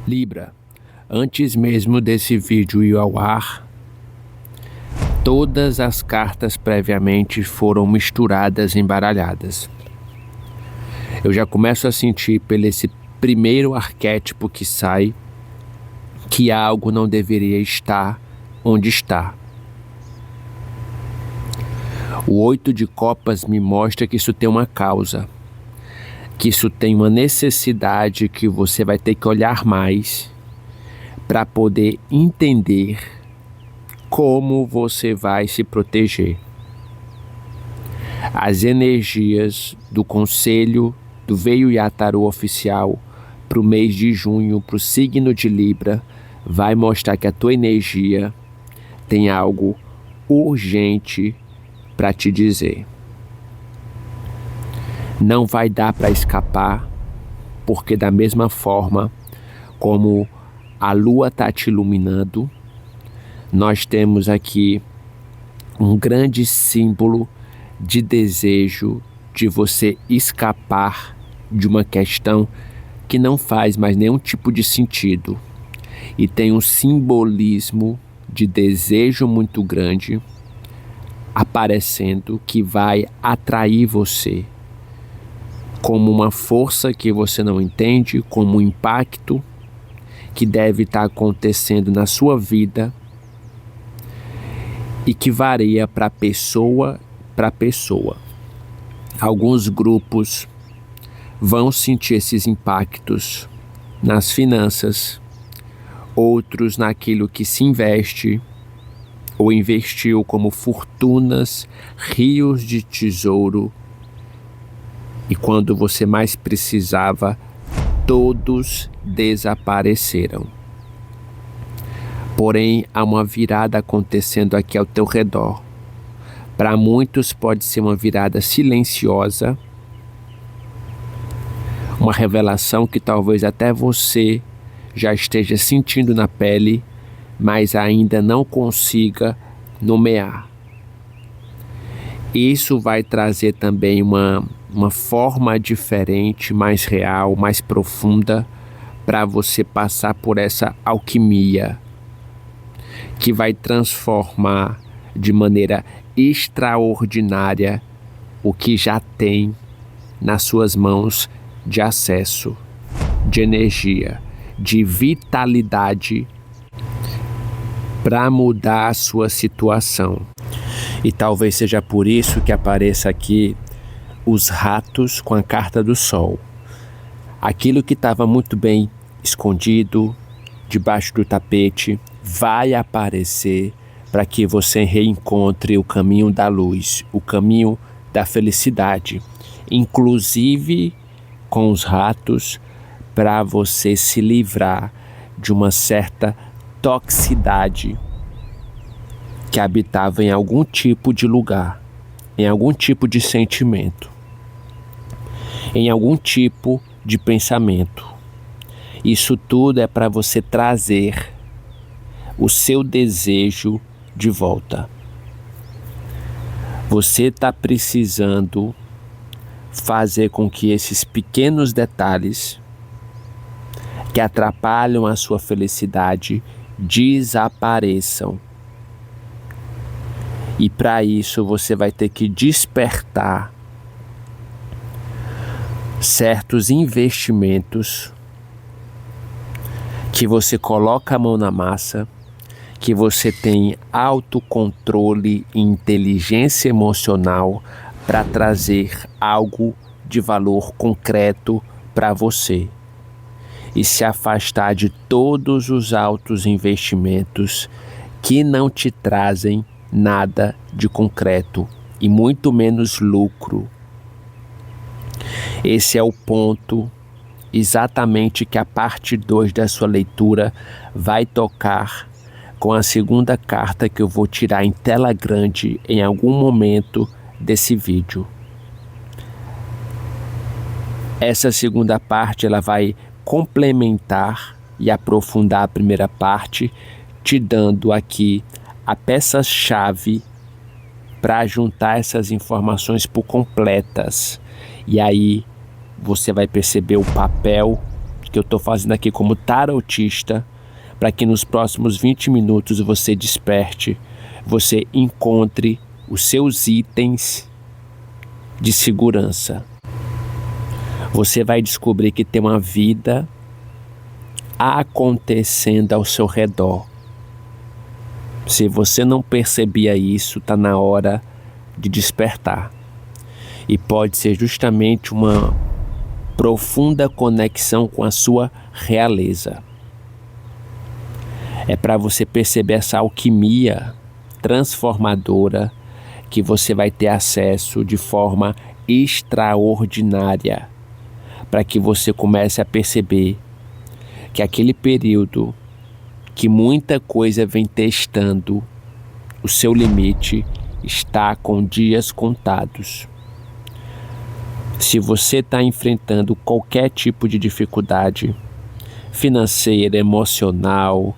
Libra, antes mesmo desse vídeo ir ao ar, todas as cartas previamente foram misturadas, embaralhadas. Eu já começo a sentir pelo esse primeiro arquétipo que sai, que algo não deveria estar onde está. O 8 de copas me mostra que isso tem uma causa, que isso tem uma necessidade que você vai ter que olhar mais para poder entender como você vai se proteger. As energias do conselho do Veio Yataru oficial para o mês de junho, para o signo de Libra, vai mostrar que a tua energia tem algo urgente para te dizer. Não vai dar para escapar, porque da mesma forma como a lua está te iluminando, nós temos aqui um grande símbolo de desejo de você escapar de uma questão que não faz mais nenhum tipo de sentido e tem um simbolismo de desejo muito grande aparecendo que vai atrair você como uma força que você não entende, como um impacto que deve estar acontecendo na sua vida e que varia para pessoa para pessoa. Alguns grupos vão sentir esses impactos nas finanças, outros naquilo que se investe ou investiu como fortunas, rios de tesouro, e quando você mais precisava, todos desapareceram. Porém, há uma virada acontecendo aqui ao teu redor. Para muitos pode ser uma virada silenciosa, uma revelação que talvez até você já esteja sentindo na pele, mas ainda não consiga nomear. Isso vai trazer também uma forma diferente, mais real, mais profunda, para você passar por essa alquimia, que vai transformar de maneira extraordinária o que já tem nas suas mãos de acesso, de energia, de vitalidade, para mudar a sua situação. E talvez seja por isso que apareça aqui os ratos com a carta do sol. Aquilo que estava muito bem escondido, debaixo do tapete, vai aparecer para que você reencontre o caminho da luz, o caminho da felicidade, inclusive com os ratos, para você se livrar de uma certa toxicidade que habitava em algum tipo de lugar, em algum tipo de sentimento, em algum tipo de pensamento. Isso tudo é para você trazer o seu desejo de volta. Você está precisando fazer com que esses pequenos detalhes que atrapalham a sua felicidade desapareçam. E para isso você vai ter que despertar certos investimentos que você coloca a mão na massa, que você tem autocontrole e inteligência emocional para trazer algo de valor concreto para você. E se afastar de todos os altos investimentos que não te trazem nada de concreto e muito menos lucro. Esse é o ponto exatamente que a parte 2 da sua leitura vai tocar com a segunda carta que eu vou tirar em tela grande em algum momento desse vídeo. Essa segunda parte ela vai complementar e aprofundar a primeira parte, te dando aqui a peça-chave para juntar essas informações por completas. E aí você vai perceber o papel que eu estou fazendo aqui como tarotista, para que nos próximos 20 minutos você desperte, você encontre os seus itens de segurança. Você vai descobrir que tem uma vida acontecendo ao seu redor. Se você não percebia isso, está na hora de despertar. E pode ser justamente uma profunda conexão com a sua realeza. É para você perceber essa alquimia transformadora que você vai ter acesso de forma extraordinária, para que você comece a perceber que aquele período que muita coisa vem testando o seu limite está com dias contados. Se você está enfrentando qualquer tipo de dificuldade financeira, emocional,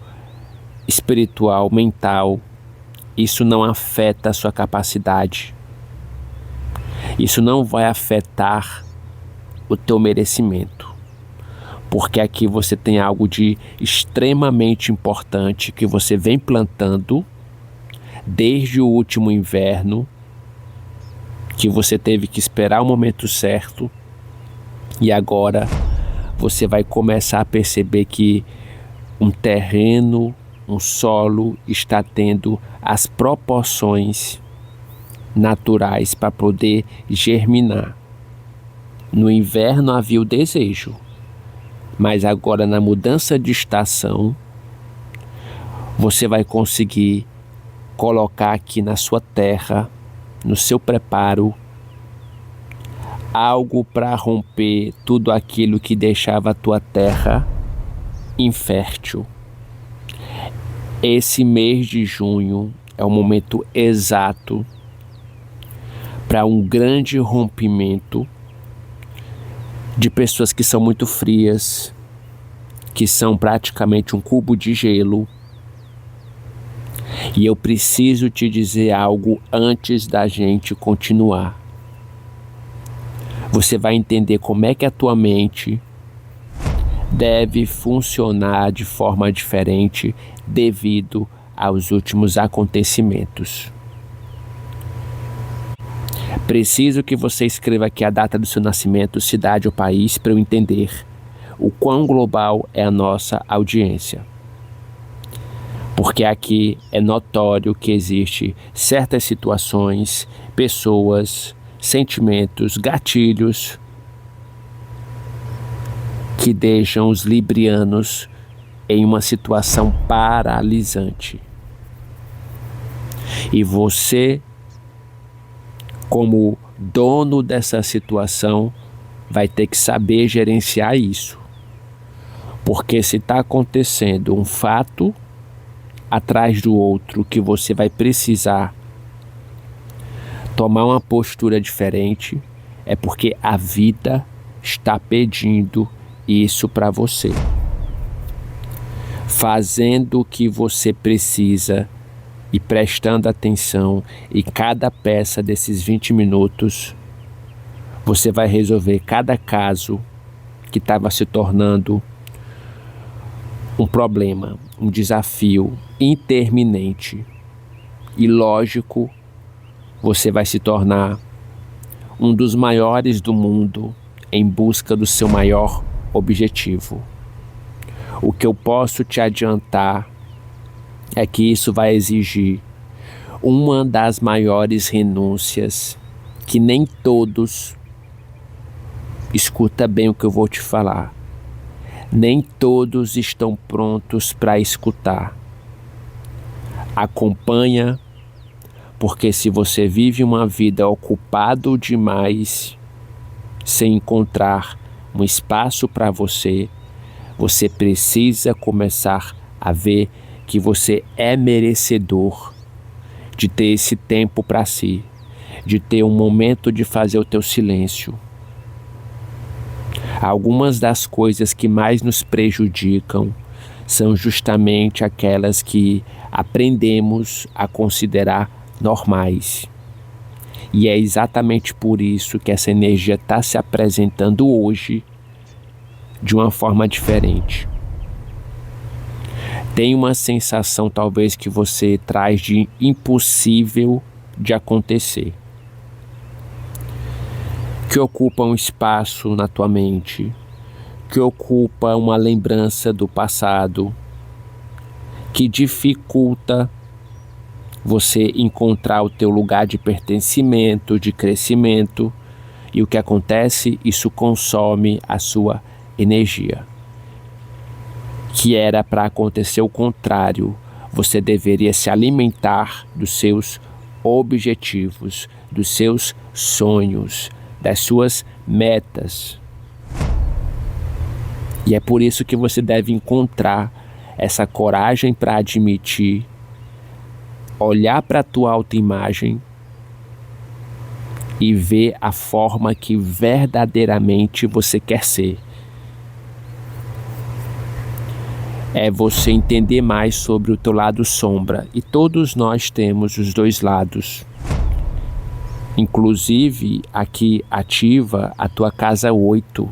espiritual, mental, isso não afeta a sua capacidade. Isso não vai afetar o teu merecimento. Porque aqui você tem algo de extremamente importante que você vem plantando desde o último inverno, que você teve que esperar o momento certo, e agora você vai começar a perceber que um terreno, um solo está tendo as proporções naturais para poder germinar. No inverno havia o desejo, mas agora na mudança de estação, você vai conseguir colocar aqui na sua terra, no seu preparo, algo para romper tudo aquilo que deixava a tua terra infértil. Esse mês de junho é o momento exato para um grande rompimento de pessoas que são muito frias, que são praticamente um cubo de gelo. E eu preciso te dizer algo antes da gente continuar. Você vai entender como é que a tua mente deve funcionar de forma diferente devido aos últimos acontecimentos. Preciso que você escreva aqui a data do seu nascimento, cidade ou país, para eu entender o quão global é a nossa audiência. Porque aqui é notório que existe certas situações, pessoas, sentimentos, gatilhos que deixam os librianos em uma situação paralisante. E você, como dono dessa situação, vai ter que saber gerenciar isso. Porque se está acontecendo um fato atrás do outro que você vai precisar tomar uma postura diferente, é porque a vida está pedindo isso para você. Fazendo o que você precisa e prestando atenção em cada peça desses 20 minutos, você vai resolver cada caso que estava se tornando um problema, um desafio interminente. E lógico, você vai se tornar um dos maiores do mundo em busca do seu maior objetivo. O que eu posso te adiantar é que isso vai exigir uma das maiores renúncias que nem todos, escuta bem o que eu vou te falar, nem todos estão prontos para escutar. Acompanha, porque se você vive uma vida ocupado demais, sem encontrar um espaço para você, você precisa começar a ver que você é merecedor de ter esse tempo para si, de ter um momento de fazer o teu silêncio. Algumas das coisas que mais nos prejudicam são justamente aquelas que aprendemos a considerar normais. E é exatamente por isso que essa energia está se apresentando hoje de uma forma diferente. Tem uma sensação talvez que você traz de impossível de acontecer, que ocupa um espaço na tua mente, que ocupa uma lembrança do passado, que dificulta você encontrar o teu lugar de pertencimento, de crescimento, e o que acontece? Isso consome a sua energia. Que era para acontecer o contrário, você deveria se alimentar dos seus objetivos, dos seus sonhos, das suas metas. E é por isso que você deve encontrar essa coragem para admitir, olhar para a tua autoimagem e ver a forma que verdadeiramente você quer ser. É você entender mais sobre o teu lado sombra. E todos nós temos os dois lados. Inclusive, aqui ativa a tua casa 8.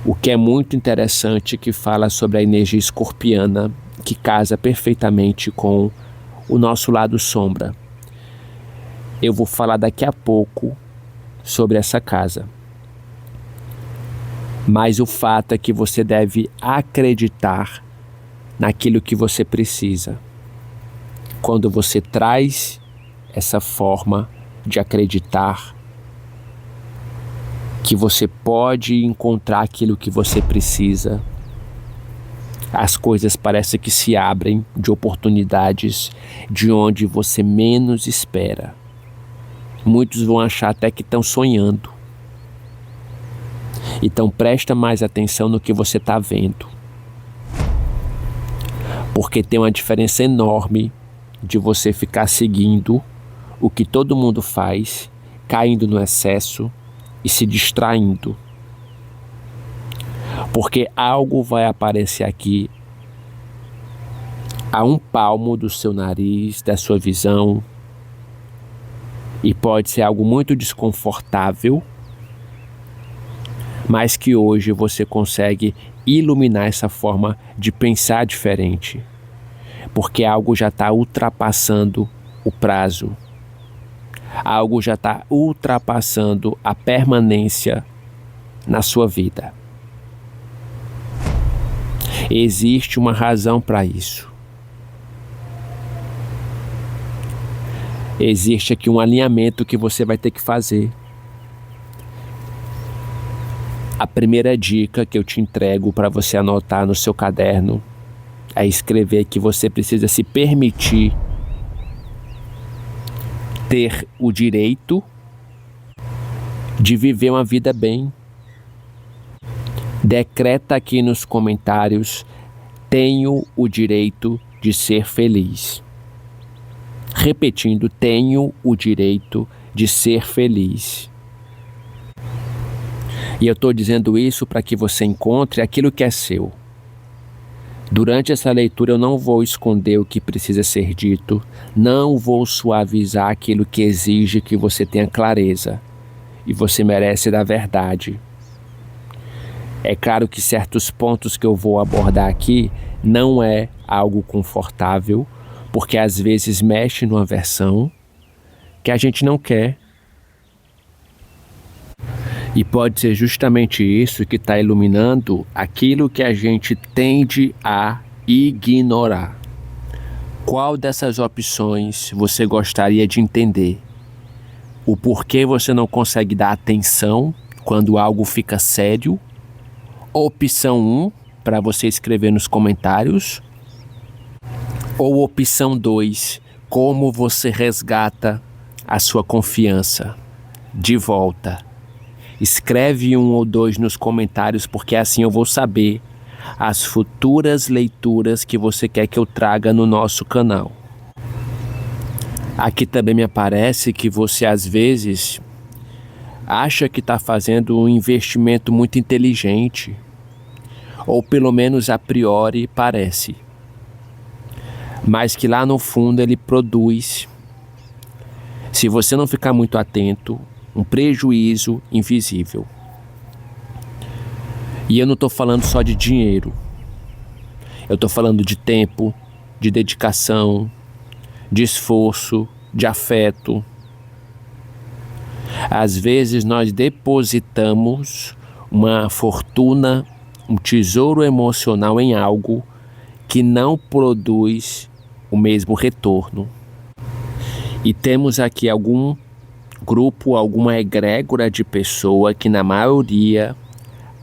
O que é muito interessante, que fala sobre a energia escorpiana, que casa perfeitamente com o nosso lado sombra. Eu vou falar daqui a pouco sobre essa casa. Mas o fato é que você deve acreditar naquilo que você precisa. Quando você traz essa forma de acreditar que você pode encontrar aquilo que você precisa, as coisas parecem que se abrem de oportunidades de onde você menos espera. Muitos vão achar até que estão sonhando. Então presta mais atenção no que você está vendo. Porque tem uma diferença enorme de você ficar seguindo o que todo mundo faz, caindo no excesso e se distraindo. Porque algo vai aparecer aqui a um palmo do seu nariz, da sua visão, e pode ser algo muito desconfortável, mas que hoje você consegue iluminar essa forma de pensar diferente, porque algo já está ultrapassando o prazo, algo já está ultrapassando a permanência na sua vida. Existe uma razão para isso. Existe aqui um alinhamento que você vai ter que fazer. A primeira dica que eu te entrego para você anotar no seu caderno é escrever que você precisa se permitir ter o direito de viver uma vida bem. Decreta aqui nos comentários: tenho o direito de ser feliz. Repetindo: tenho o direito de ser feliz. E eu estou dizendo isso para que você encontre aquilo que é seu. Durante essa leitura eu não vou esconder o que precisa ser dito, não vou suavizar aquilo que exige que você tenha clareza, e você merece da verdade. É claro que certos pontos que eu vou abordar aqui não é algo confortável, porque às vezes mexe numa versão que a gente não quer. E pode ser justamente isso que está iluminando aquilo que a gente tende a ignorar. Qual dessas opções você gostaria de entender? O porquê você não consegue dar atenção quando algo fica sério? Opção 1, para você escrever nos comentários. Ou opção 2, como você resgata a sua confiança de volta. Escreve 1 ou 2 nos comentários, porque assim eu vou saber as futuras leituras que você quer que eu traga no nosso canal. Aqui também me aparece que você às vezes acha que está fazendo um investimento muito inteligente, ou pelo menos a priori parece, mas que lá no fundo ele produz, se você não ficar muito atento, um prejuízo invisível. E eu não estou falando só de dinheiro. Eu estou falando de tempo, de dedicação, de esforço, de afeto. Às vezes nós depositamos uma fortuna, um tesouro emocional em algo que não produz o mesmo retorno. E temos aqui algum grupo, alguma egrégora de pessoa que na maioria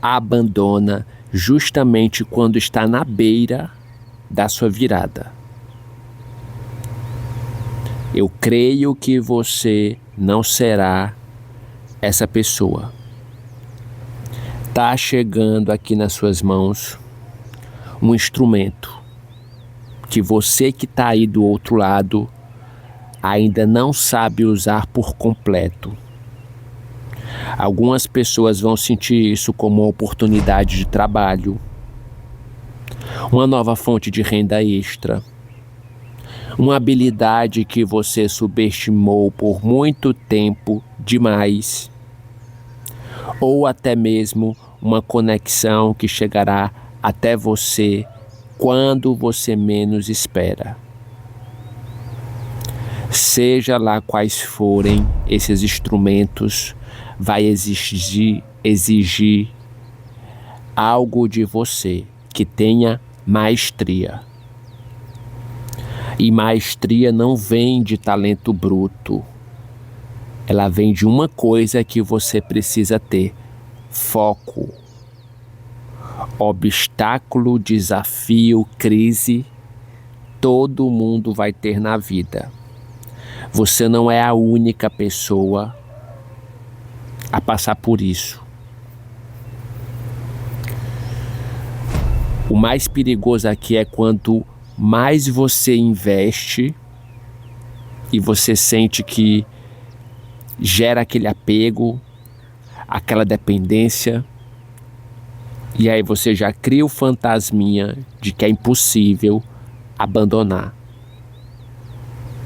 abandona justamente quando está na beira da sua virada. Eu creio que você não será essa pessoa. Está chegando aqui nas suas mãos um instrumento que você que está aí do outro lado ainda não sabe usar por completo. Algumas pessoas vão sentir isso como uma oportunidade de trabalho, uma nova fonte de renda extra, uma habilidade que você subestimou por muito tempo demais, ou até mesmo uma conexão que chegará até você quando você menos espera. Seja lá quais forem esses instrumentos, vai exigir algo de você que tenha maestria. E maestria não vem de talento bruto. Ela vem de uma coisa que você precisa ter: foco. Obstáculo, desafio, crise, todo mundo vai ter na vida. Você não é a única pessoa a passar por isso. O mais perigoso aqui é quanto mais você investe e você sente que gera aquele apego, aquela dependência, e aí você já cria o fantasminha de que é impossível abandonar.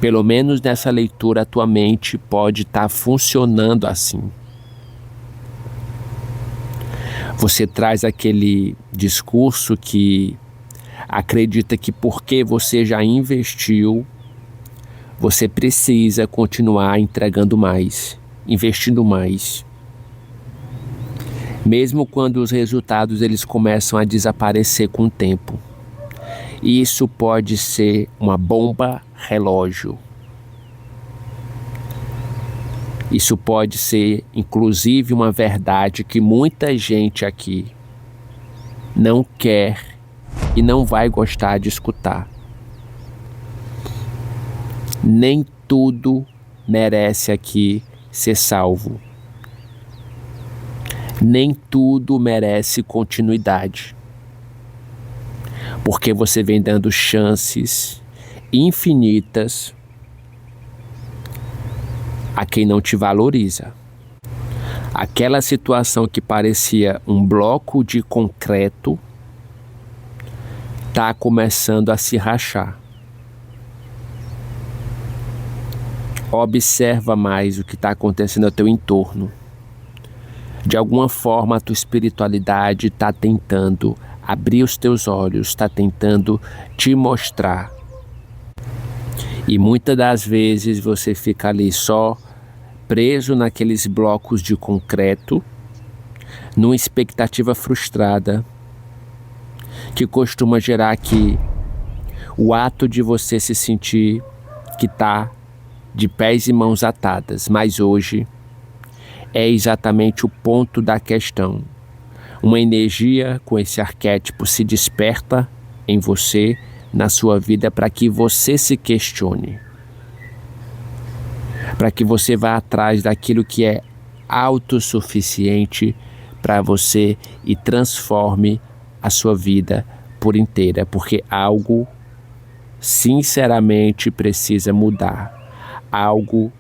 Pelo menos nessa leitura a tua mente pode estar funcionando assim. Você traz aquele discurso que acredita que porque você já investiu, você precisa continuar entregando mais, investindo mais. Mesmo quando os resultados eles começam a desaparecer com o tempo. Isso pode ser uma bomba relógio. Isso pode ser, inclusive, uma verdade que muita gente aqui não quer e não vai gostar de escutar. Nem tudo merece aqui ser salvo. Nem tudo merece continuidade. Porque você vem dando chances infinitas a quem não te valoriza. Aquela situação que parecia um bloco de concreto está começando a se rachar. Observa mais o que está acontecendo ao teu entorno. De alguma forma a tua espiritualidade está tentando abrir os teus olhos, está tentando te mostrar. E muitas das vezes você fica ali só preso naqueles blocos de concreto, numa expectativa frustrada, que costuma gerar aqui o ato de você se sentir que está de pés e mãos atadas. Mas hoje é exatamente o ponto da questão. Uma energia com esse arquétipo se desperta em você, na sua vida, para que você se questione. Para que você vá atrás daquilo que é autossuficiente para você e transforme a sua vida por inteira. Porque algo, sinceramente, precisa mudar. Algo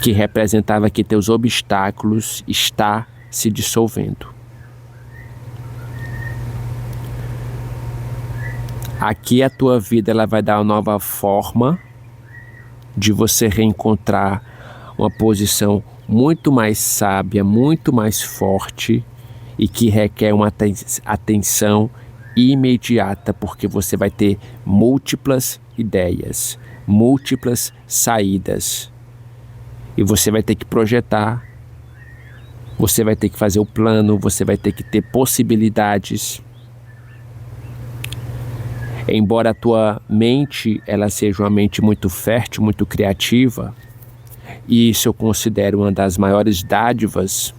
que representava que teus obstáculos está se dissolvendo. Aqui a tua vida ela vai dar uma nova forma de você reencontrar uma posição muito mais sábia, muito mais forte e que requer uma atenção imediata, porque você vai ter múltiplas ideias, múltiplas saídas, e você vai ter que projetar, você vai ter que fazer o plano, você vai ter que ter possibilidades. Embora a tua mente ela seja uma mente muito fértil, muito criativa, e isso eu considero uma das maiores dádivas,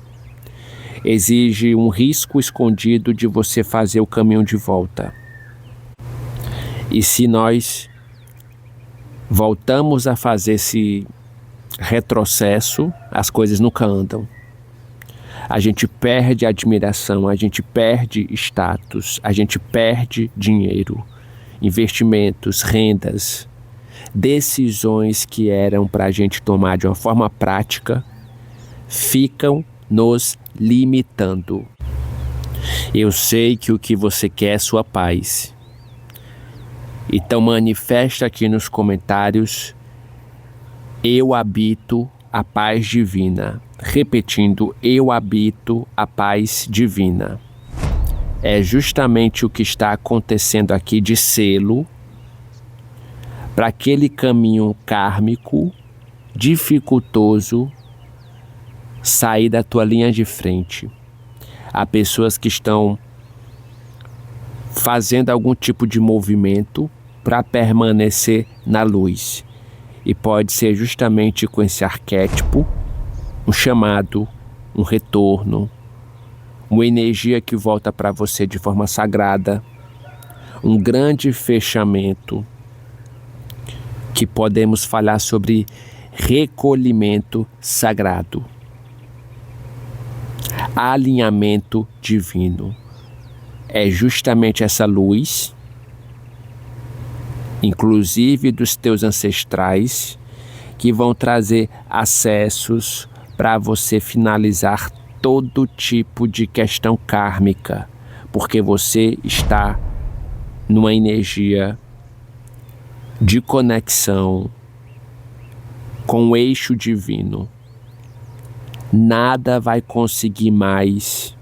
exige um risco escondido de você fazer o caminho de volta. E se nós voltamos a fazer esse retrocesso, as coisas nunca andam. A gente perde admiração, a gente perde status, a gente perde dinheiro, investimentos, rendas, decisões que eram para a gente tomar de uma forma prática, ficam nos limitando. Eu sei que o que você quer é sua paz. Então manifesta aqui nos comentários: eu habito a paz divina. Repetindo, eu habito a paz divina. É justamente o que está acontecendo aqui de selo para aquele caminho kármico, dificultoso, sair da tua linha de frente. Há pessoas que estão fazendo algum tipo de movimento para permanecer na luz. E pode ser justamente com esse arquétipo, um chamado, um retorno, uma energia que volta para você de forma sagrada, um grande fechamento, que podemos falar sobre recolhimento sagrado, alinhamento divino. É justamente essa luz, inclusive dos teus ancestrais, que vão trazer acessos para você finalizar todo tipo de questão kármica, porque você está numa energia de conexão com o eixo divino. Nada vai conseguir mais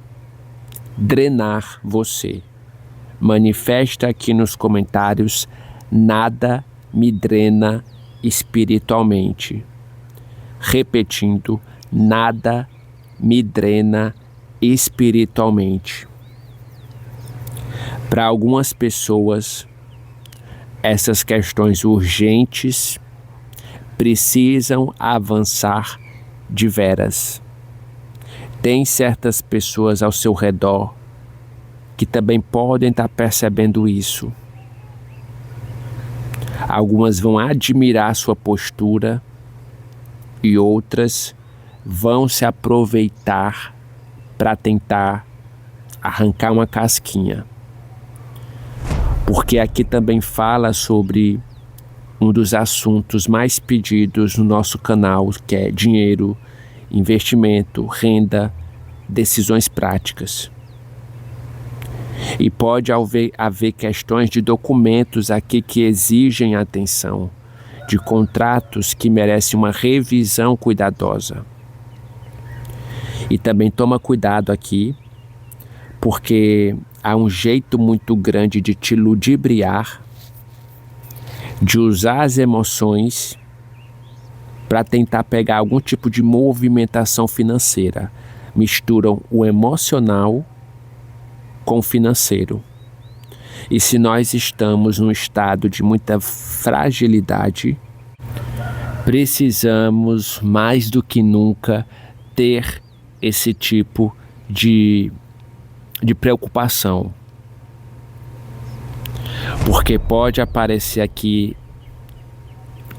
drenar você. Manifesta aqui nos comentários: nada me drena espiritualmente. Repetindo, nada me drena espiritualmente. Para algumas pessoas, essas questões urgentes precisam avançar de veras. Tem certas pessoas ao seu redor que também podem estar percebendo isso. Algumas vão admirar sua postura e outras vão se aproveitar para tentar arrancar uma casquinha. Porque aqui também fala sobre um dos assuntos mais pedidos no nosso canal, que é dinheiro, investimento, renda, decisões práticas. E pode haver questões de documentos aqui que exigem atenção, de contratos que merecem uma revisão cuidadosa. E também toma cuidado aqui, porque há um jeito muito grande de te ludibriar, de usar as emoções para tentar pegar algum tipo de movimentação financeira. Misturam o emocional com o financeiro. E se nós estamos num estado de muita fragilidade, precisamos mais do que nunca ter esse tipo de preocupação. Porque pode aparecer aqui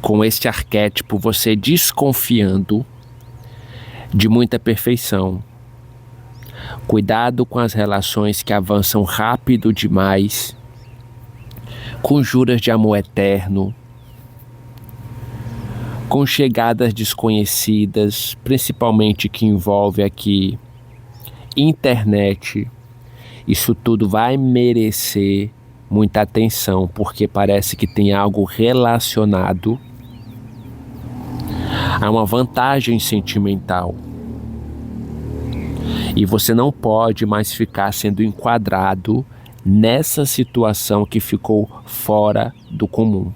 com este arquétipo você desconfiando de muita perfeição. Cuidado com as relações que avançam rápido demais, com juras de amor eterno, com chegadas desconhecidas, principalmente que envolve aqui internet. Isso tudo vai merecer muita atenção, porque parece que tem algo relacionado a uma vantagem sentimental. E você não pode mais ficar sendo enquadrado nessa situação que ficou fora do comum.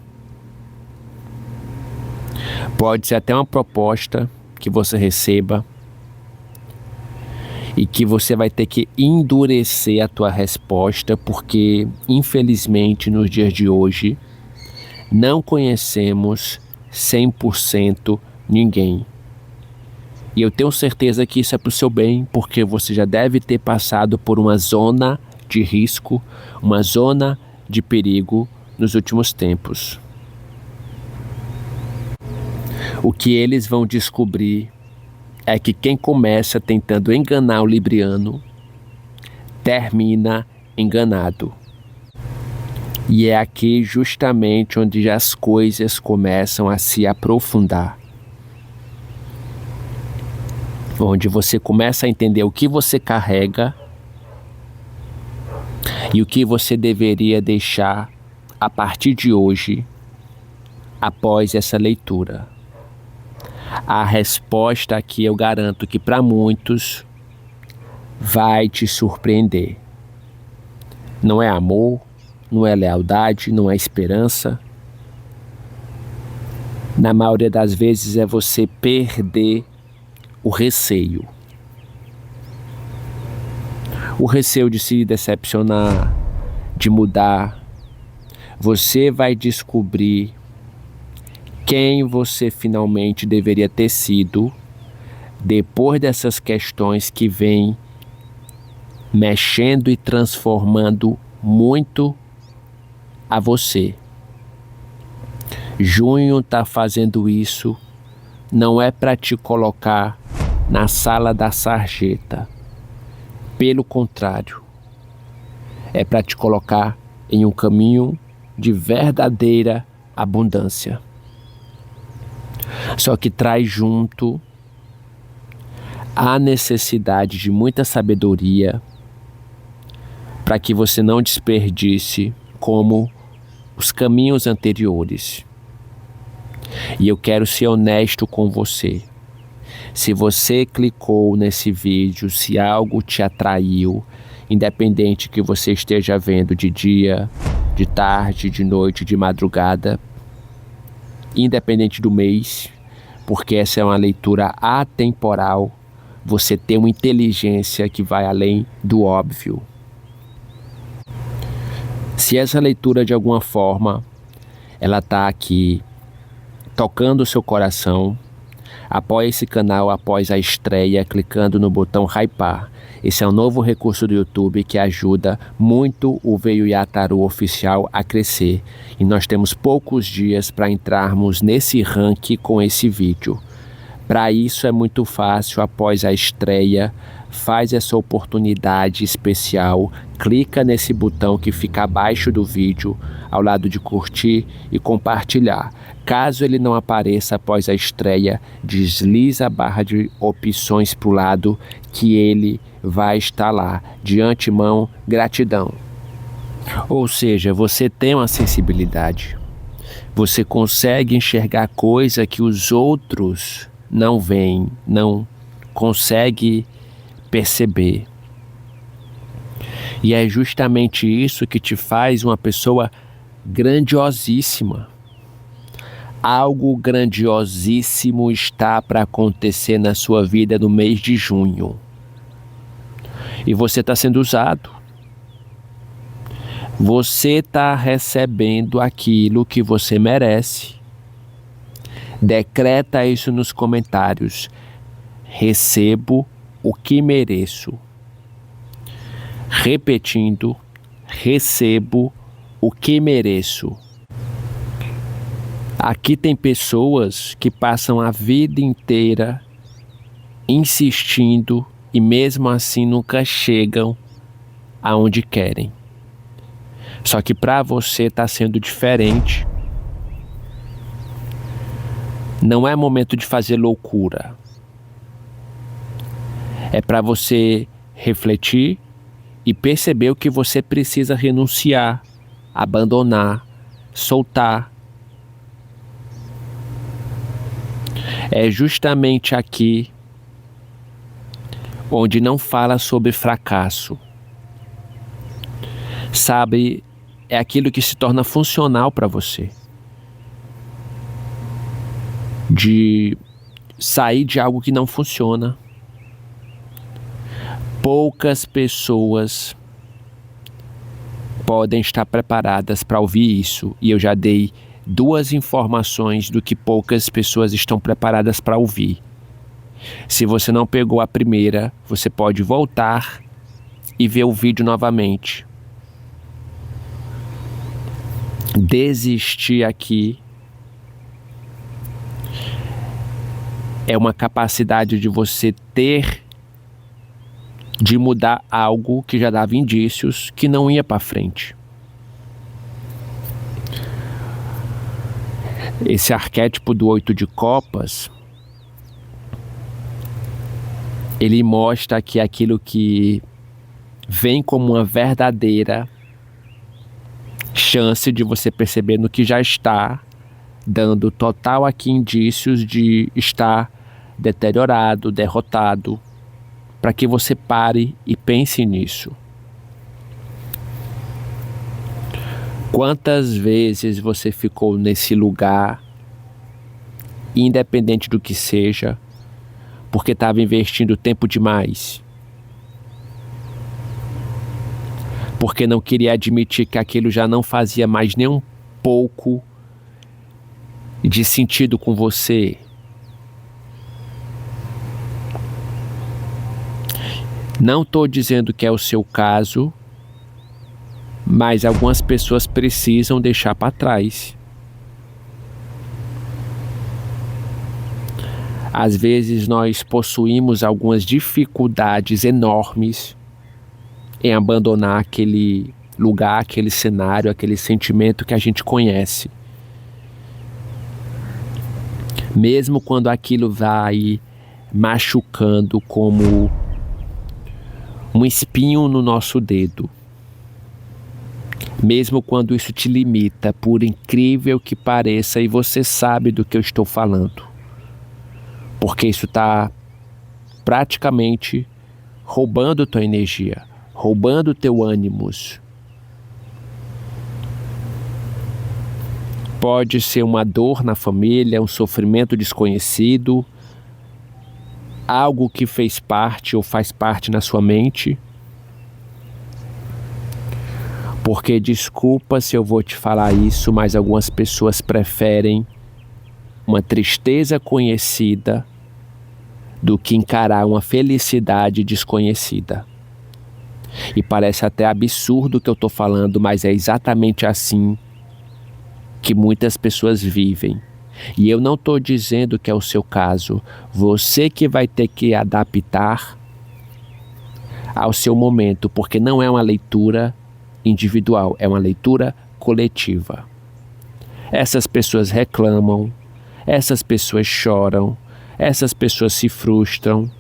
Pode ser até uma proposta que você receba e que você vai ter que endurecer a tua resposta, porque infelizmente nos dias de hoje não conhecemos 100% ninguém. E eu tenho certeza que isso é para o seu bem, porque você já deve ter passado por uma zona de risco, uma zona de perigo nos últimos tempos. O que eles vão descobrir é que quem começa tentando enganar o libriano termina enganado. E é aqui justamente onde as coisas começam a se aprofundar. Onde você começa a entender o que você carrega e o que você deveria deixar a partir de hoje, após essa leitura. A resposta aqui eu garanto que para muitos vai te surpreender. Não é amor, não é lealdade, não é esperança. Na maioria das vezes é você perder o receio. O receio de se decepcionar, de mudar. Você vai descobrir quem você finalmente deveria ter sido depois dessas questões que vêm mexendo e transformando muito a você. Junho está fazendo isso, não é para te colocar na sala da sarjeta. Pelo contrário, é para te colocar em um caminho de verdadeira abundância. Só que traz junto a necessidade de muita sabedoria para que você não desperdice como os caminhos anteriores. E eu quero ser honesto com você. Se você clicou nesse vídeo, se algo te atraiu, independente que você esteja vendo de dia, de tarde, de noite, de madrugada, independente do mês, porque essa é uma leitura atemporal, você tem uma inteligência que vai além do óbvio. Se essa leitura de alguma forma, ela está aqui tocando o seu coração, apoie esse canal após a estreia clicando no botão hypar. Esse é um novo recurso do YouTube que ajuda muito o Veio Yataru Oficial a crescer. E nós temos poucos dias para entrarmos nesse ranking com esse vídeo. Para isso é muito fácil, após a estreia, faz essa oportunidade especial, clica nesse botão que fica abaixo do vídeo, ao lado de curtir e compartilhar. Caso ele não apareça após a estreia, desliza a barra de opções para o lado que ele vai estar lá. De antemão, gratidão. Ou seja, você tem uma sensibilidade. Você consegue enxergar coisa que os outros não veem, não conseguem perceber. E é justamente isso que te faz uma pessoa grandiosíssima. Algo grandiosíssimo está para acontecer na sua vida no mês de junho. E você está sendo usado. Você está recebendo aquilo que você merece. Decreta isso nos comentários. Recebo o que mereço. Repetindo, recebo o que mereço. Aqui tem pessoas que passam a vida inteira insistindo e mesmo assim nunca chegam aonde querem. Só que para você está sendo diferente. Não é momento de fazer loucura. É para você refletir e perceber o que você precisa renunciar, abandonar, soltar. É justamente aqui onde não fala sobre fracasso. Sabe, é aquilo que se torna funcional para você. De sair de algo que não funciona. Poucas pessoas podem estar preparadas para ouvir isso, e eu já dei 2 informações do que poucas pessoas estão preparadas para ouvir. Se você não pegou a primeira, você pode voltar e ver o vídeo novamente. Desistir aqui é uma capacidade de você ter de mudar algo que já dava indícios que não ia para frente. Esse arquétipo do 8 de copas, ele mostra que aquilo que vem como uma verdadeira chance de você perceber no que já está dando total aqui indícios de estar deteriorado, derrotado, para que você pare e pense nisso. Quantas vezes você ficou nesse lugar, independente do que seja, porque estava investindo tempo demais? Porque não queria admitir que aquilo já não fazia mais nem um pouco de sentido com você? Não estou dizendo que é o seu caso, mas algumas pessoas precisam deixar para trás. Às vezes nós possuímos algumas dificuldades enormes em abandonar aquele lugar, aquele cenário, aquele sentimento que a gente conhece. Mesmo quando aquilo vai machucando como um espinho no nosso dedo. Mesmo quando isso te limita, por incrível que pareça, e você sabe do que eu estou falando. Porque isso está praticamente roubando tua energia, roubando teu ânimo. Pode ser uma dor na família, um sofrimento desconhecido, algo que fez parte ou faz parte na sua mente. Porque desculpa se eu vou te falar isso, mas algumas pessoas preferem uma tristeza conhecida do que encarar uma felicidade desconhecida. E parece até absurdo o que eu estou falando, mas é exatamente assim que muitas pessoas vivem. E eu não estou dizendo que é o seu caso. Você que vai ter que adaptar ao seu momento, porque não é uma leitura individual, é uma leitura coletiva. Essas pessoas reclamam, essas pessoas choram, essas pessoas se frustram,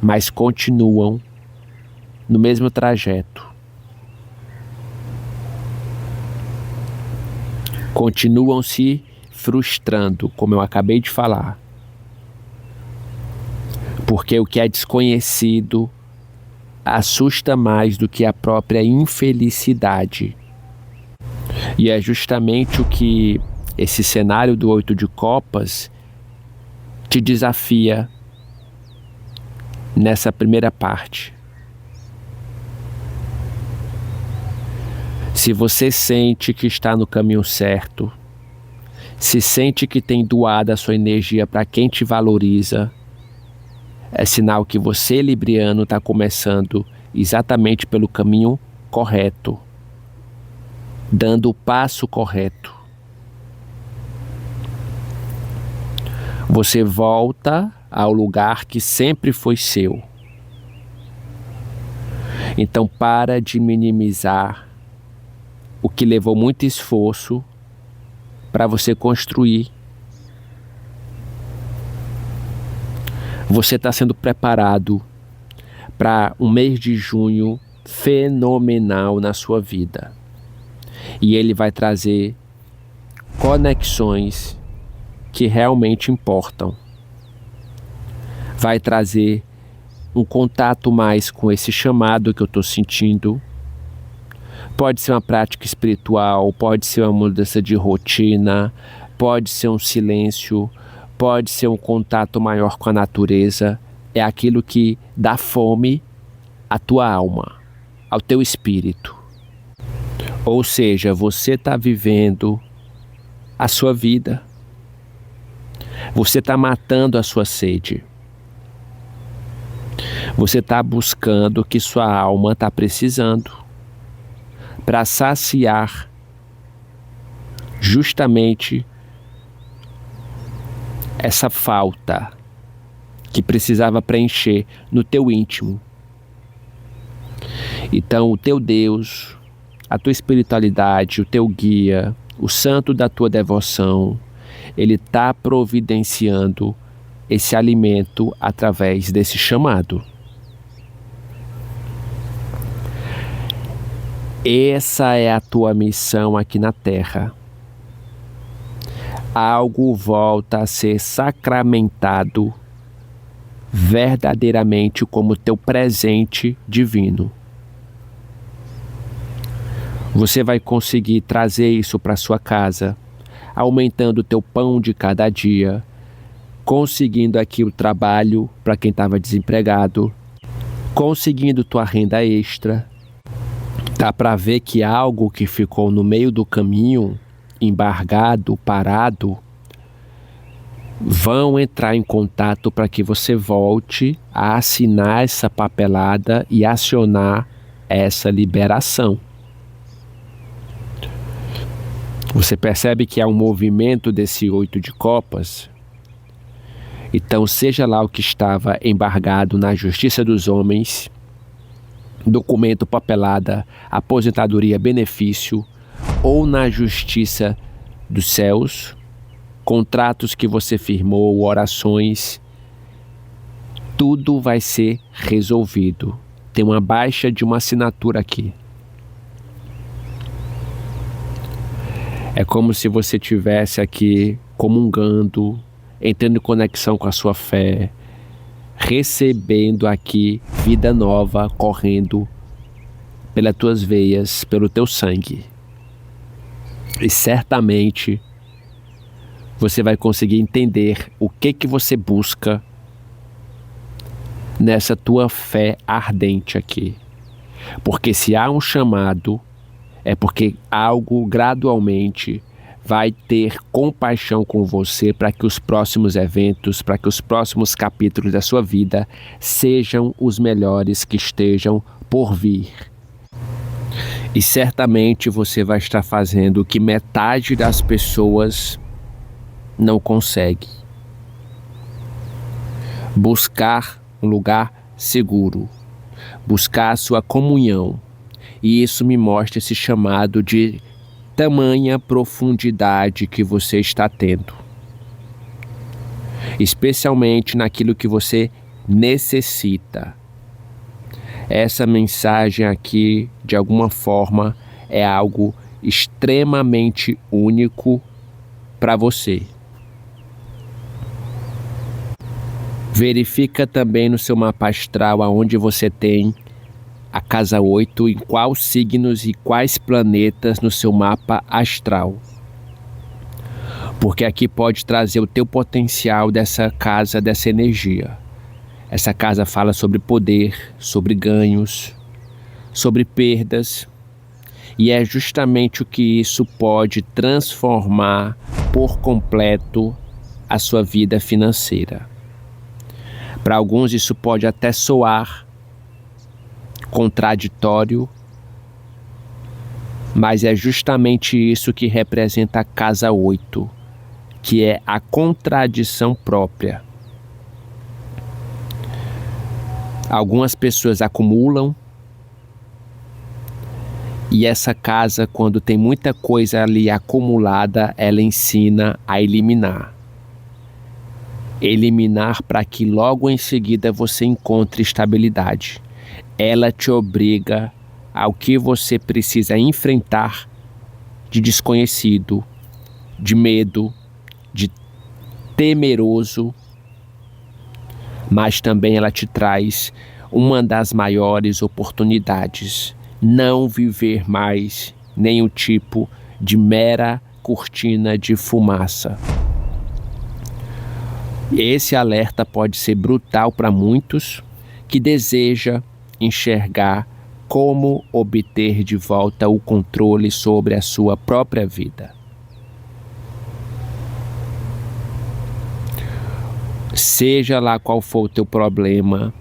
mas continuam no mesmo trajeto. Continuam se frustrando, como eu acabei de falar. Porque o que é desconhecido assusta mais do que a própria infelicidade. E é justamente o que esse cenário do 8 de copas te desafia nessa primeira parte. Se você sente que está no caminho certo, se sente que tem doado a sua energia para quem te valoriza, é sinal que você, libriano, está começando exatamente pelo caminho correto, dando o passo correto. Você volta ao lugar que sempre foi seu. Então para de minimizar o que levou muito esforço para você construir. Você está sendo preparado para um mês de junho fenomenal na sua vida. E ele vai trazer conexões que realmente importam. Vai trazer um contato mais com esse chamado que eu estou sentindo. Pode ser uma prática espiritual, pode ser uma mudança de rotina, pode ser um silêncio, pode ser um contato maior com a natureza. É aquilo que dá fome à tua alma, ao teu espírito. Ou seja, você está vivendo a sua vida. Você está matando a sua sede. Você está buscando o que sua alma está precisando para saciar justamente essa falta que precisava preencher no teu íntimo. Então, o teu Deus, a tua espiritualidade, o teu guia, o santo da tua devoção, ele está providenciando esse alimento através desse chamado. Essa é a tua missão aqui na Terra. Algo volta a ser sacramentado verdadeiramente como teu presente divino. Você vai conseguir trazer isso para sua casa, aumentando o teu pão de cada dia, conseguindo aqui o trabalho para quem estava desempregado, conseguindo tua renda extra. Dá para ver que algo que ficou no meio do caminho, embargado, parado, vão entrar em contato para que você volte a assinar essa papelada e acionar essa liberação. Você percebe que há um movimento desse 8 de copas? Então, seja lá o que estava embargado na justiça dos homens, documento, papelada, aposentadoria, benefício, ou na justiça dos céus, contratos que você firmou, orações, tudo vai ser resolvido. Tem uma baixa de uma assinatura aqui. É como se você estivesse aqui comungando, entrando em conexão com a sua fé, recebendo aqui vida nova correndo pelas tuas veias, pelo teu sangue. E certamente você vai conseguir entender o que você busca nessa tua fé ardente aqui. Porque se há um chamado, é porque algo gradualmente vai ter compaixão com você para que os próximos eventos, para que os próximos capítulos da sua vida sejam os melhores que estejam por vir. E certamente você vai estar fazendo o que metade das pessoas não consegue. Buscar um lugar seguro, buscar a sua comunhão. E isso me mostra esse chamado de tamanha profundidade que você está tendo. Especialmente naquilo que você necessita. Essa mensagem aqui, de alguma forma, é algo extremamente único para você. Verifica também no seu mapa astral aonde você tem a casa 8, em quais signos e quais planetas no seu mapa astral. Porque aqui pode trazer o teu potencial dessa casa, dessa energia. Essa casa fala sobre poder, sobre ganhos, sobre perdas. E é justamente o que isso pode transformar por completo a sua vida financeira. Para alguns isso pode até soar contraditório, mas é justamente isso que representa a casa 8, que é a contradição própria. Algumas pessoas acumulam, e essa casa, quando tem muita coisa ali acumulada, ela ensina a eliminar. Eliminar para que logo em seguida você encontre estabilidade. Ela te obriga ao que você precisa enfrentar de desconhecido, de medo, de temeroso, mas também ela te traz uma das maiores oportunidades: não viver mais nenhum tipo de mera cortina de fumaça. Esse alerta pode ser brutal para muitos que desejam enxergar como obter de volta o controle sobre a sua própria vida. Seja lá qual for o teu problema,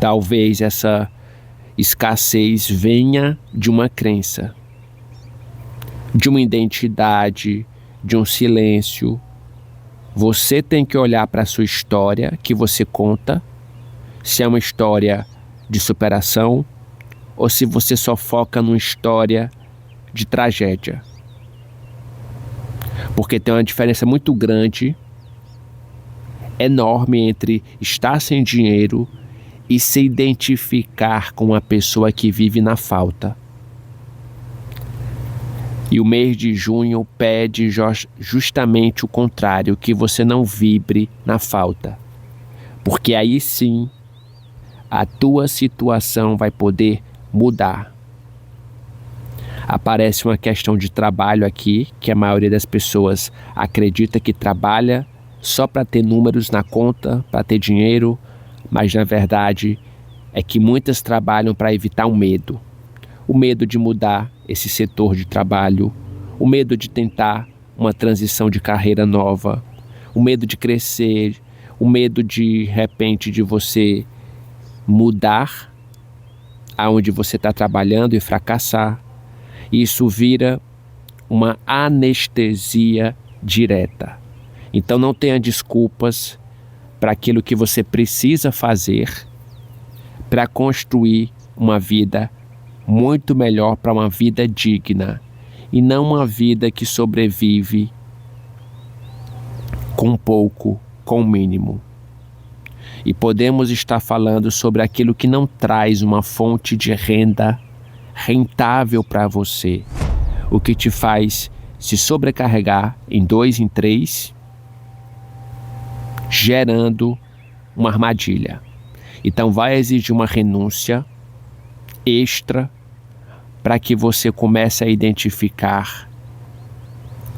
talvez essa escassez venha de uma crença, de uma identidade, de um silêncio. Você tem que olhar para a sua história que você conta, se é uma história de superação ou se você só foca numa história de tragédia. Porque tem uma diferença muito grande, enorme, entre estar sem dinheiro e se identificar com uma pessoa que vive na falta. E o mês de junho pede justamente o contrário, que você não vibre na falta. Porque aí sim, a tua situação vai poder mudar. Aparece uma questão de trabalho aqui, que a maioria das pessoas acredita que trabalha só para ter números na conta, para ter dinheiro, mas na verdade é que muitas trabalham para evitar o medo de mudar esse setor de trabalho, o medo de tentar uma transição de carreira nova, o medo de crescer, o medo de repente de você mudar aonde você está trabalhando e fracassar. Isso vira uma anestesia direta. Então não tenha desculpas para aquilo que você precisa fazer para construir uma vida muito melhor, para uma vida digna, e não uma vida que sobrevive com pouco, com o mínimo. E podemos estar falando sobre aquilo que não traz uma fonte de renda rentável para você, o que te faz se sobrecarregar em 2, em 3, gerando uma armadilha. Então vai exigir uma renúncia extra para que você comece a identificar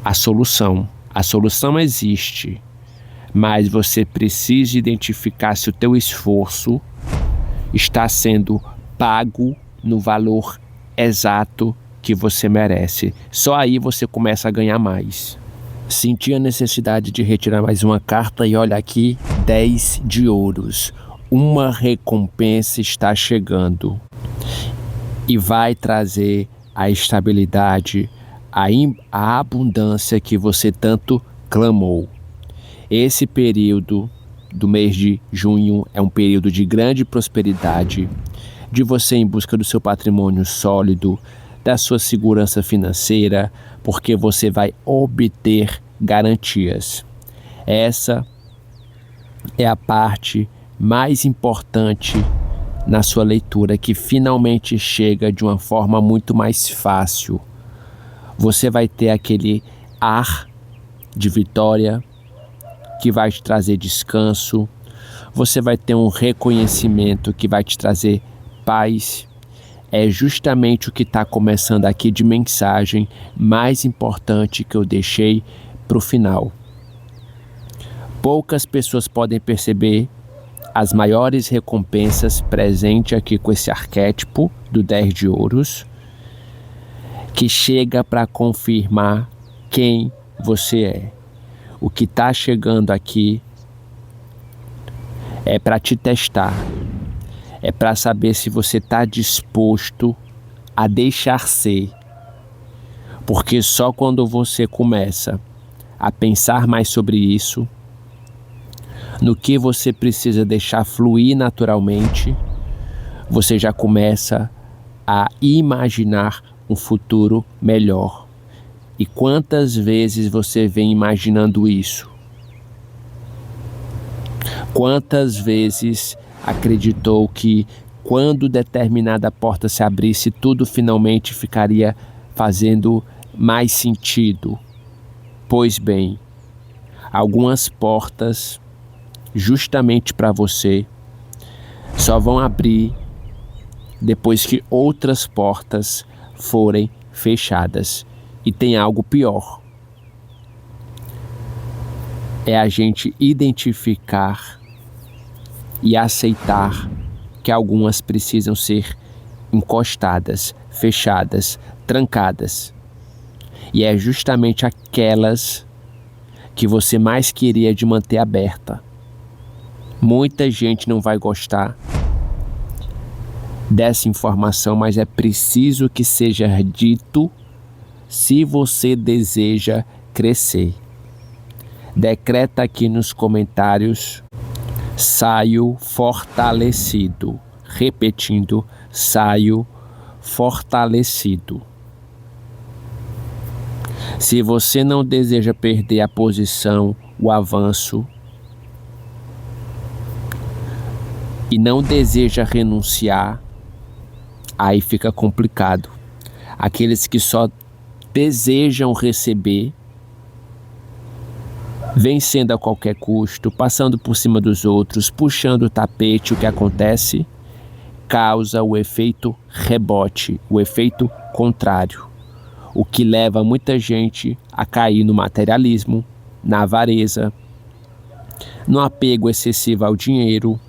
a solução. A solução existe, mas você precisa identificar se o teu esforço está sendo pago no valor exato que você merece. Só aí você começa a ganhar mais. Senti a necessidade de retirar mais uma carta e olha aqui, 10 de ouros. Uma recompensa está chegando e vai trazer a estabilidade, a abundância que você tanto clamou. Esse período do mês de junho é um período de grande prosperidade, de você em busca do seu patrimônio sólido, da sua segurança financeira, porque você vai obter garantias. Essa é a parte mais importante na sua leitura, que finalmente chega de uma forma muito mais fácil. Você vai ter aquele ar de vitória que vai te trazer descanso. Você vai ter um reconhecimento que vai te trazer paz. É justamente o que está começando aqui de mensagem mais importante que eu deixei para o final. Poucas pessoas podem perceber as maiores recompensas presentes aqui com esse arquétipo do 10 de ouros, que chega para confirmar quem você é. O que está chegando aqui é para te testar, é para saber se você está disposto a deixar ser, porque só quando você começa a pensar mais sobre isso, no que você precisa deixar fluir naturalmente, você já começa a imaginar um futuro melhor. E quantas vezes você vem imaginando isso? Quantas vezes acreditou que quando determinada porta se abrisse, tudo finalmente ficaria fazendo mais sentido? Pois bem, algumas portas justamente para você só vão abrir depois que outras portas forem fechadas. E tem algo pior. É a gente identificar e aceitar que algumas precisam ser encostadas, fechadas, trancadas. E é justamente aquelas que você mais queria de manter aberta. Muita gente não vai gostar dessa informação, mas é preciso que seja dito se você deseja crescer. Decreta aqui nos comentários: saio fortalecido. Repetindo: saio fortalecido. Se você não deseja perder a posição, o avanço, e não deseja renunciar, aí fica complicado. Aqueles que só desejam receber, vencendo a qualquer custo, passando por cima dos outros, puxando o tapete, o que acontece? Causa o efeito rebote, o efeito contrário, o que leva muita gente a cair no materialismo, na avareza, no apego excessivo ao dinheiro,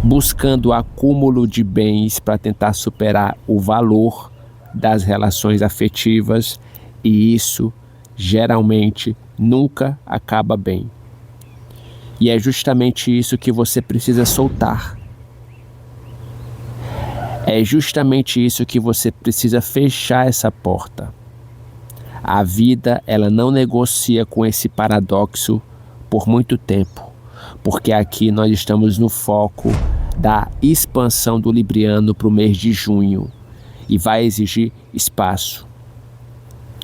buscando o acúmulo de bens para tentar superar o valor das relações afetivas, e isso geralmente nunca acaba bem. E é justamente isso que você precisa soltar. É justamente isso que você precisa fechar essa porta. A vida, ela não negocia com esse paradoxo por muito tempo, porque aqui nós estamos no foco da expansão do Libriano para o mês de junho e vai exigir espaço.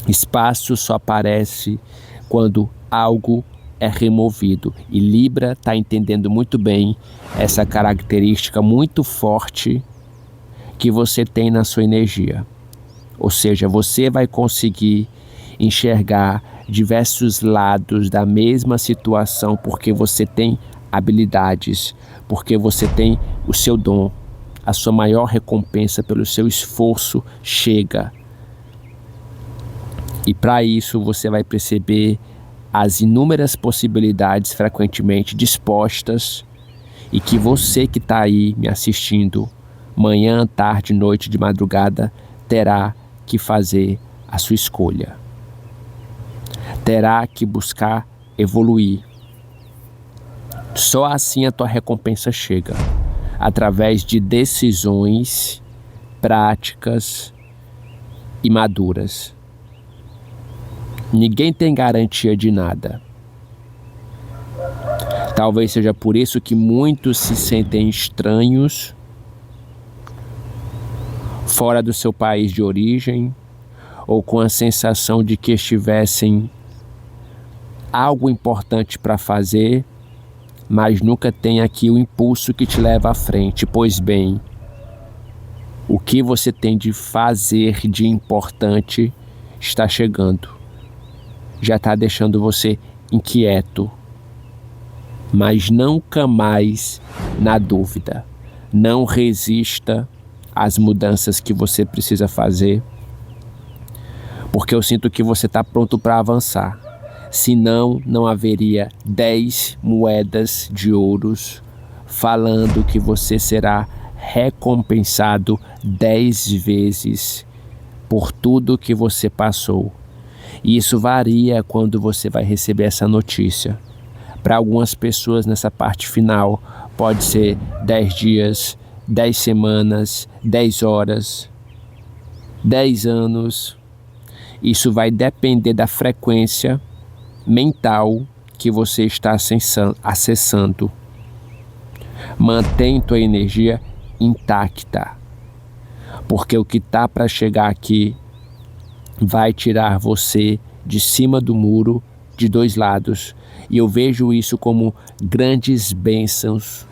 Espaço só aparece quando algo é removido, e Libra está entendendo muito bem essa característica muito forte que você tem na sua energia. Ou seja, você vai conseguir enxergar diversos lados da mesma situação porque você tem habilidades, porque você tem o seu dom. A sua maior recompensa pelo seu esforço chega. E para isso você vai perceber as inúmeras possibilidades frequentemente dispostas, e que você que está aí me assistindo, manhã, tarde, noite, de madrugada, terá que fazer a sua escolha. Terá que buscar evoluir. Só assim a tua recompensa chega, através de decisões práticas e maduras. Ninguém tem garantia de nada. Talvez seja por isso que muitos se sentem estranhos, fora do seu país de origem, ou com a sensação de que estivessem algo importante para fazer, mas nunca tem aqui o impulso que te leva à frente. Pois bem, o que você tem de fazer de importante está chegando. Já está deixando você inquieto, mas nunca mais na dúvida. Não resista às mudanças que você precisa fazer, porque eu sinto que você está pronto para avançar. Senão, não haveria 10 moedas de ouros falando que você será recompensado 10 vezes por tudo que você passou. E isso varia quando você vai receber essa notícia. Para algumas pessoas, nessa parte final, pode ser 10 dias, 10 semanas, 10 horas, 10 anos. Isso vai depender da frequência mental que você está acessando. Mantém tua energia intacta, porque o que está para chegar aqui vai tirar você de cima do muro de dois lados. E eu vejo isso como grandes bênçãos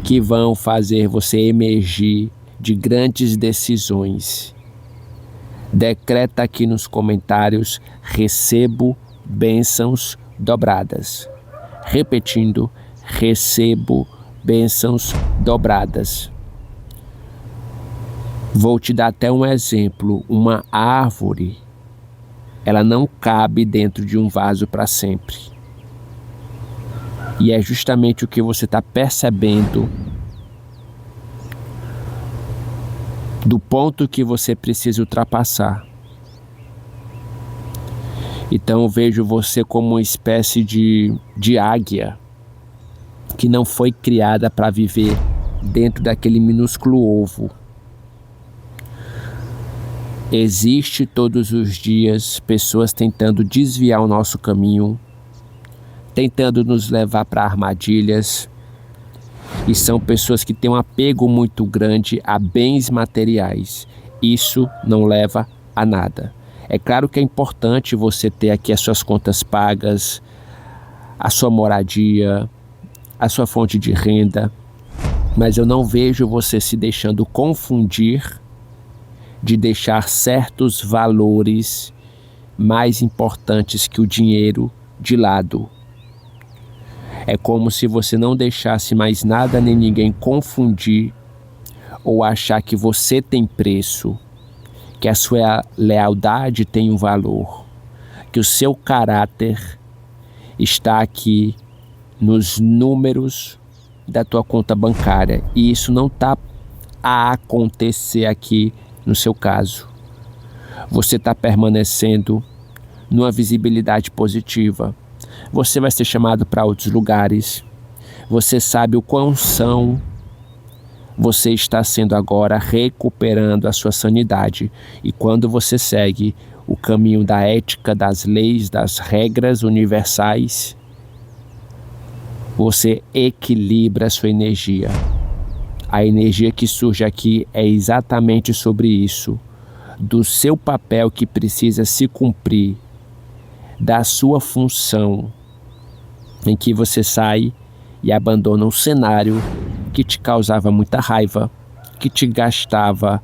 que vão fazer você emergir de grandes decisões. Decreta aqui nos comentários: recebo bênçãos dobradas. Repetindo: recebo bênçãos dobradas. Vou te dar até um exemplo. Uma árvore, ela não cabe dentro de um vaso para sempre. E é justamente o que você está percebendo do ponto que você precisa ultrapassar. Então eu vejo você como uma espécie de águia que não foi criada para viver dentro daquele minúsculo ovo. Existe todos os dias pessoas tentando desviar o nosso caminho, tentando nos levar para armadilhas, e são pessoas que têm um apego muito grande a bens materiais. Isso não leva a nada. É claro que é importante você ter aqui as suas contas pagas, a sua moradia, a sua fonte de renda, mas eu não vejo você se deixando confundir de deixar certos valores mais importantes que o dinheiro de lado. É como se você não deixasse mais nada nem ninguém confundir ou achar que você tem preço, que a sua lealdade tem um valor, que o seu caráter está aqui nos números da tua conta bancária. E isso não está a acontecer aqui no seu caso. Você está permanecendo numa visibilidade positiva. Você vai ser chamado para outros lugares. Você sabe o quão são. Você está sendo agora recuperando a sua sanidade. E quando você segue o caminho da ética, das leis, das regras universais, você equilibra a sua energia. A energia que surge aqui é exatamente sobre isso, do seu papel que precisa se cumprir, da sua função, em que você sai e abandona um cenário que te causava muita raiva, que te gastava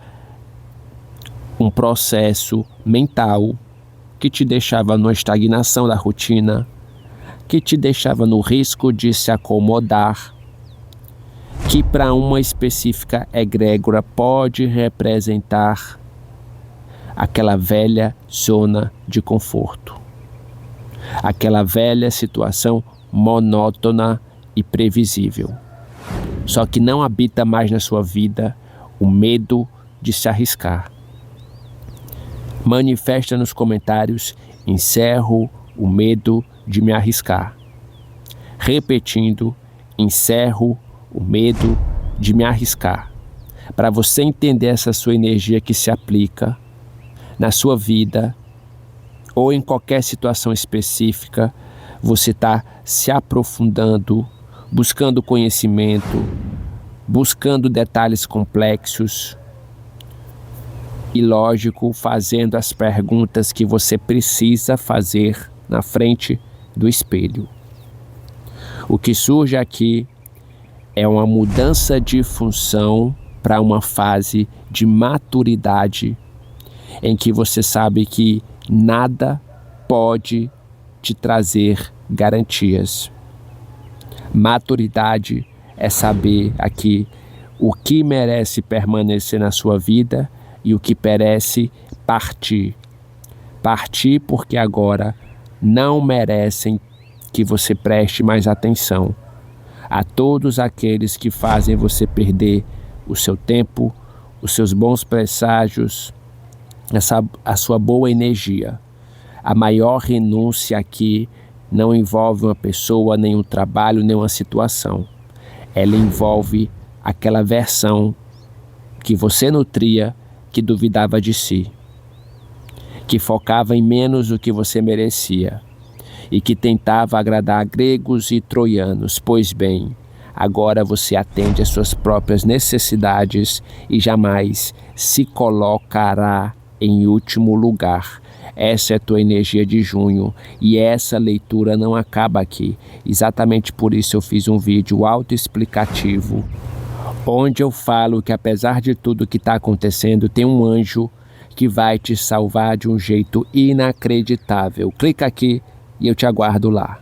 um processo mental, que te deixava numa estagnação da rotina, que te deixava no risco de se acomodar, que para uma específica egrégora pode representar aquela velha zona de conforto, aquela velha situação monótona e previsível. Só que não habita mais na sua vida o medo de se arriscar. Manifesta nos comentários: encerro o medo de me arriscar. Repetindo: encerro o medo de me arriscar. Para você entender essa sua energia que se aplica na sua vida ou em qualquer situação específica, você está se aprofundando, buscando conhecimento, buscando detalhes complexos e, lógico, fazendo as perguntas que você precisa fazer na frente do espelho. O que surge aqui é uma mudança de função para uma fase de maturidade em que você sabe que nada pode te trazer garantias. Maturidade é saber aqui o que merece permanecer na sua vida e o que merece partir. Partir porque agora não merecem que você preste mais atenção. A todos aqueles que fazem você perder o seu tempo, os seus bons presságios, a sua boa energia. A maior renúncia aqui não envolve uma pessoa, nem um trabalho, nem uma situação. Ela envolve aquela versão que você nutria, que duvidava de si, que focava em menos do que você merecia e que tentava agradar gregos e troianos. Pois bem, agora você atende às suas próprias necessidades e jamais se colocará em último lugar. Essa é a tua energia de junho e essa leitura não acaba aqui. Exatamente por isso eu fiz um vídeo autoexplicativo, onde eu falo que apesar de tudo que está acontecendo, tem um anjo que vai te salvar de um jeito inacreditável. Clica aqui e eu te aguardo lá.